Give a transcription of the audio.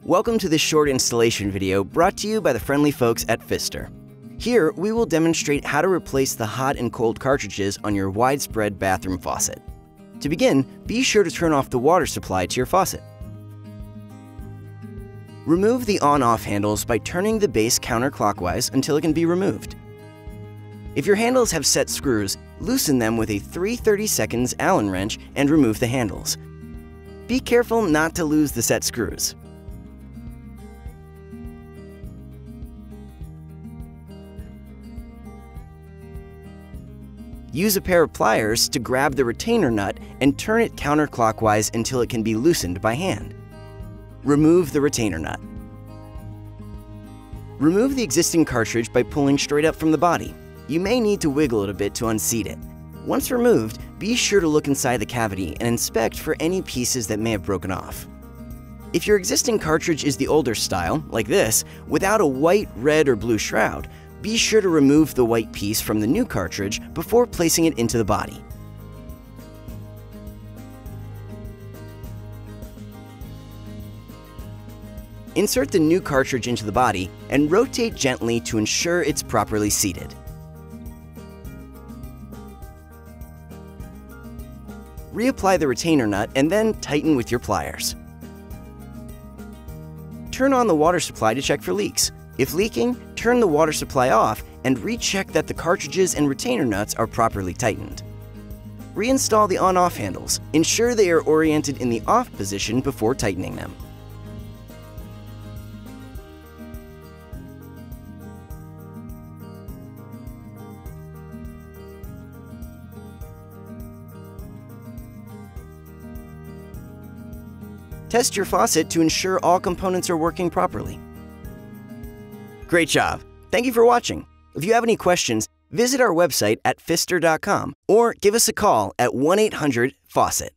Welcome to this short installation video brought to you by the friendly folks at Pfister. Here, we will demonstrate how to replace the hot and cold cartridges on your widespread bathroom faucet. To begin, be sure to turn off the water supply to your faucet. Remove the on-off handles by turning the base counterclockwise until it can be removed. If your handles have set screws, loosen them with a 3/32 Allen wrench and remove the handles. Be careful not to lose the set screws. Use a pair of pliers to grab the retainer nut and turn it counterclockwise until it can be loosened by hand. Remove the retainer nut. Remove the existing cartridge by pulling straight up from the body. You may need to wiggle it a bit to unseat it. Once removed, be sure to look inside the cavity and inspect for any pieces that may have broken off. If your existing cartridge is the older style, like this, without a white, red, or blue shroud, be sure to remove the white piece from the new cartridge before placing it into the body. Insert the new cartridge into the body and rotate gently to ensure it's properly seated. Reapply the retainer nut and then tighten with your pliers. Turn on the water supply to check for leaks. If leaking, turn the water supply off and recheck that the cartridges and retainer nuts are properly tightened. Reinstall the on-off handles. Ensure they are oriented in the off position before tightening them. Test your faucet to ensure all components are working properly. Great job! Thank you for watching. If you have any questions, visit our website at Pfister.com or give us a call at 1-800-FAUCET.